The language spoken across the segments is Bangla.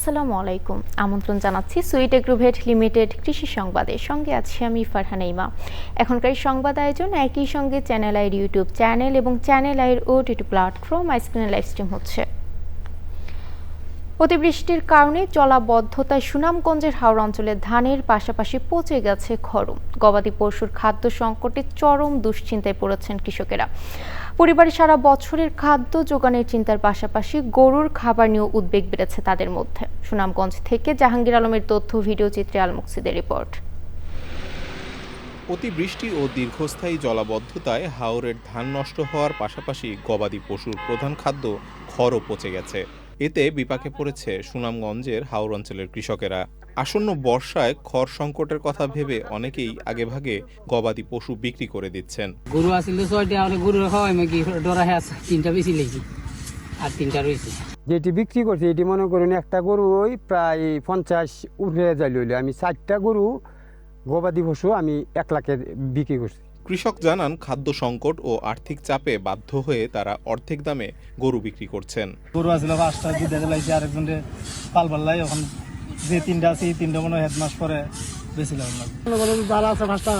আসসালামু আলাইকুম। আমন্ত্রণ জানাচ্ছি সুইট এগ্রোভেট লিমিটেড কৃষি সংবাদের সঙ্গে আছি আমি ফারহানা ইমা। এখনকার সংবাদ আয়োজন একই সঙ্গে চ্যানেল আইয়ের ইউটিউব চ্যানেল এবং চ্যানেল আইয়ের ওটিটি প্ল্যাটফর্ম আইস্ক্রিনে লাইভ স্ট্রিম হচ্ছে। অতিবৃষ্টির কারণে জলাবদ্ধতায় সুনামগঞ্জের হাওড় অঞ্চলের ধানের পাশাপাশি পচে গেছে খড়ম। গবাদি পশুর খাদ্য সংকটে চরম দুশ্চিন্তায় পড়েছেন কৃষকেরা। পরিবারের সারা বছরের খাদ্য জোগানের চিন্তার পাশাপাশি গরুর খাবার নিয়েও উদ্বেগ বেড়েছে তাদের মধ্যে। সুনামগঞ্জ থেকে জাহাঙ্গীর আলমের তথ্য, ভিডিও চিত্রে আল মুকসিদের রিপোর্ট। অতিবৃষ্টি ও দীর্ঘস্থায়ী জলাবদ্ধতায় হাওরের ধান নষ্ট হওয়ার পাশাপাশি গবাদি পশুর প্রধান খাদ্য খড়ও পচে গেছে। এতে বিপাকে পড়েছে সুনামগঞ্জের হাওর অঞ্চলের কৃষকেরা। আসন্ন বর্ষায় খড় সংকটের কথা ভেবে অনেকেই আগেভাগে গবাদি পশু বিক্রি করে দিচ্ছেন। গরু আসলে 6টা, গরু খাওয়াই কি ডরা আছে, 3টা বেশি লেগেছি আর 3টা রয়েছে। যেটি বিক্রি করছি এটি মনে করুন একটা গরু ওই প্রায় 50 উঠে যায় লইলে আমি 4টা গরু গবাদি পশু আমি 1 লাখের বিক্রি করছি। কৃষক জানান খাদ্য সংকট ও আর্থিক চাপে বাধ্য হয়ে তারা অর্ধেক দামে গরু বিক্রি করছেন। গরু আসলে 5টা দুধ দিলাইছি, আরেকজনকে পাল পাল্লাই এখন যে 3টা আছে 3টা মনে হেড মাস পরে বেশি লাগবে। যারা আছে 5টা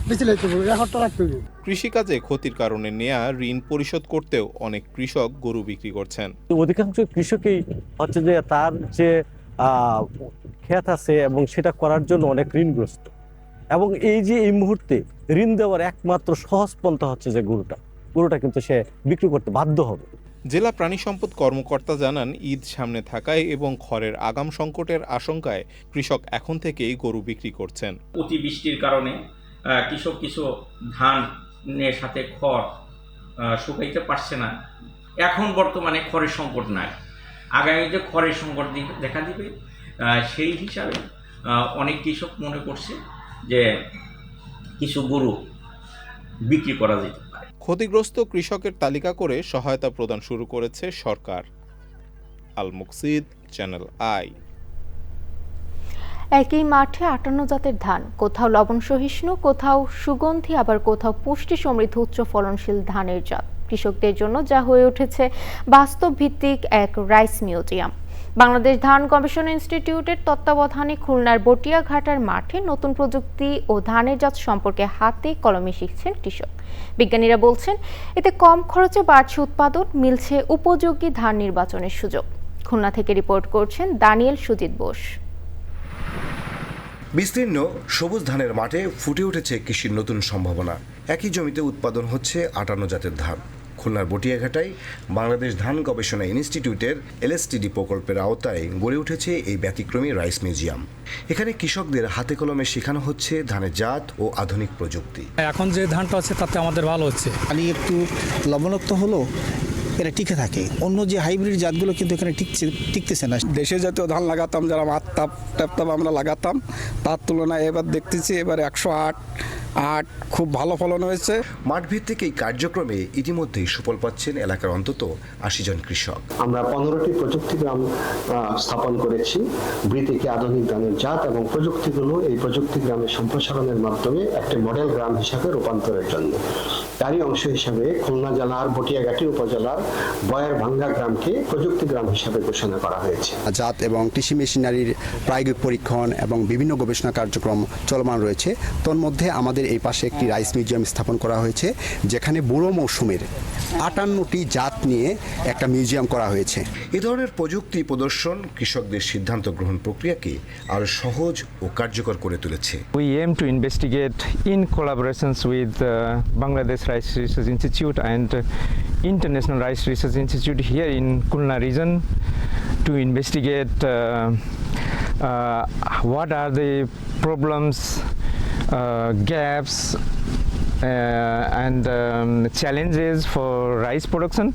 বেশি লাইতে একটা রাখতে হবে। কৃষিকাজে ক্ষতির কারণে নেয়া ঋণ পরিশোধ করতেও অনেক কৃষক গরু বিক্রি করছেন। অধিকাংশ কৃষকই হচ্ছে যে তার যে ক্ষেত আছে এবং সেটা করার জন্য অনেক ঋণগ্রস্ত, এবং এই যে এই মুহূর্তে ঋণ দেওয়ার একমাত্র সহজ পন্থা হচ্ছে যে গরুটা কিন্তু সে বিক্রি করতে বাধ্য হবে। জেলা প্রাণী সম্পদ কর্মকর্তা জানান, ঈদ সামনে থাকায় এবং খড়ের আগাম সংকটের আশঙ্কায় কৃষক এখন থেকেই গরু বিক্রি করছেন। অতিবৃষ্টির কারণে কৃষক কিছু ধানের সাথে খড় শুকাইতে পারছে না। এখন বর্তমানে খড়ের সংকট নাই, আগামীতে খড়ের সংকট দেখা দিবে। সেই হিসাবে অনেক কৃষক মনে করছে যে কিছু গরু বিক্রি করা যেতে পারে। ক্ষতিগ্রস্ত কৃষকের তালিকা করে সহায়তা প্রদান শুরু করেছে সরকার। আল মুকসিদ, চ্যানেল আই। একই মাঠে 58 জাতের ধান, কোথাও লবণ সহিষ্ণু, কোথাও সুগন্ধি, আবার কোথাও পুষ্টি সমৃদ্ধ উচ্চ ফলনশীল ধানের জাত। কৃষকদের জন্য যা হয়ে উঠেছে বাস্তব ভিত্তিক এক রাইস মিউজিয়াম। বাংলাদেশ ধান গবেষণা ইনস্টিটিউটের তত্ত্বাবধানে খুলনার বটিয়াঘাটার মাঠে নতুন প্রযুক্তি ও ধানের জাত সম্পর্কে হাতে কলমে শিখছেন কৃষক। বিজ্ঞানীরা বলছেন এতে কম খরচে বাড়ছে উৎপাদন, মিলছে উপযোগী ধান নির্বাচনের সুযোগ। খুলনা থেকে রিপোর্ট করছেন দানিয়েল সুজিত বোস। বিস্তীর্ণ সবুজ ধানের মাঠে ফুটে উঠেছে কৃষির নতুন সম্ভাবনা। একই জমিতে উৎপাদন হচ্ছে 58 জাতের ধান। খুলনার বটিয়াঘাটায় বাংলাদেশ ধান গবেষণা ইনস্টিটিউটের এলএসটিডি প্রকল্পের আওতায় গড়ে উঠেছে এই ব্যতিক্রমী রাইস মিউজিয়াম। এখানে কৃষকদের হাতে কলমে শেখানো হচ্ছে ধানের জাত ও আধুনিক প্রযুক্তি। এখন যে ধানটা আছে তাতে আমাদের ভালো হচ্ছে। পানি একটু লবণাক্ত হলো এটা টিকে থাকে, অন্য যে হাইব্রিড জাতগুলো কিন্তু এখানে টিকতেছে না। দেশে জাতীয় ধান লাগাতাম, যারা ট্যাপ আমরা লাগাতাম, তার তুলনায় এবার দেখতেছি এবার 108 খুব ভালো ফলন হয়েছে। মাঠভিত্তিক এই কার্যক্রমে ইতিমধ্যেই সুফল পাচ্ছেন এলাকার অন্তত 80 জন কৃষক। আমরা 15টি প্রযুক্তি গ্রাম স্থাপন করেছি ব্রি থেকে আধুনিক ধানের জাত, এবং প্রযুক্তিগুলো এই প্রযুক্তি গ্রামের সম্প্রসারণের মাধ্যমে একটি মডেল গ্রাম হিসাবে রূপান্তরের জন্য। তারই অংশ হিসাবে খুলনা জেলার বটিয়াঘাটি উপজেলার বয়ার ভাঙ্গা গ্রামকে প্রযুক্তি গ্রাম হিসাবে ঘোষণা করা হয়েছে। জাত এবং কৃষি মেশিনারির প্রায়োগিক পরীক্ষণ এবং বিভিন্ন গবেষণা কার্যক্রম চলমান রয়েছে। তন্মধ্যে আমাদের এই পাশে একটি রাইস মিউজিয়াম স্থাপন করা হয়েছে, যেখানে বুড়ো মৌসুমের 58টি জাত নিয়ে একটা মিউজিয়াম করা হয়েছে। এ ধরনের প্রযুক্তি প্রদর্শন কৃষকদের সিদ্ধান্ত গ্রহণ প্রক্রিয়াকে আরো সহজ ও কার্যকর করে তুলেছে। We aim to investigate in collaborations with Bangladesh Rice Research Institute and International Rice Research Institute here in Khulna region to investigate what are the problems, gaps and challenges for rice production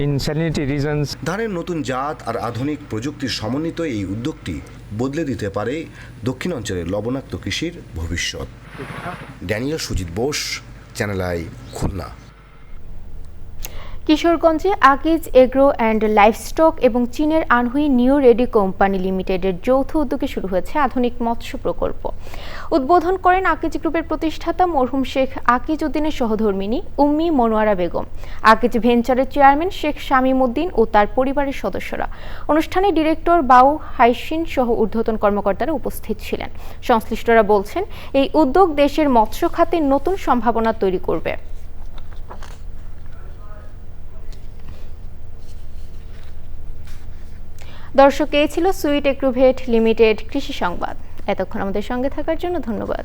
in salinity regions. ধানের নতুন জাত আর আধুনিক প্রযুক্তির সমন্বিত এই উদ্যোগটি বদলে দিতে পারে দক্ষিণ অঞ্চলের লবণাক্ত কৃষির ভবিষ্যৎ। Daniel Sujit Bose, channel I, Khulna. কিশোরগঞ্জে আকিজ এগ্রো অ্যান্ড লাইভস্টক এবং চীনের আনহুই নিউ রেডি কোম্পানি লিমিটেডের যৌথ উদ্যোগে শুরু হয়েছে আধুনিক মৎস্য প্রকল্প। উদ্বোধন করেন আকিজ গ্রুপের প্রতিষ্ঠাতা মরহুম শেখ আকিজ উদ্দিনের সহধর্মিণী উম্মি মনোয়ারা বেগম, আকিজ ভেঞ্চারের চেয়ারম্যান শেখ শামীম উদ্দিন ও তার পরিবারের সদস্যরা। অনুষ্ঠানে ডিরেক্টর বাউ হাইসিন সহ ঊর্ধ্বতন কর্মকর্তারা উপস্থিত ছিলেন। সংশ্লিষ্টরা বলছেন, এই উদ্যোগ দেশের মৎস্য খাতে নতুন সম্ভাবনা তৈরি করবে। দর্শক, এই ছিল সুইট এগ্রোভেট লিমিটেড কৃষি সংবাদ। এতক্ষণ আমাদের সঙ্গে থাকার জন্য ধন্যবাদ।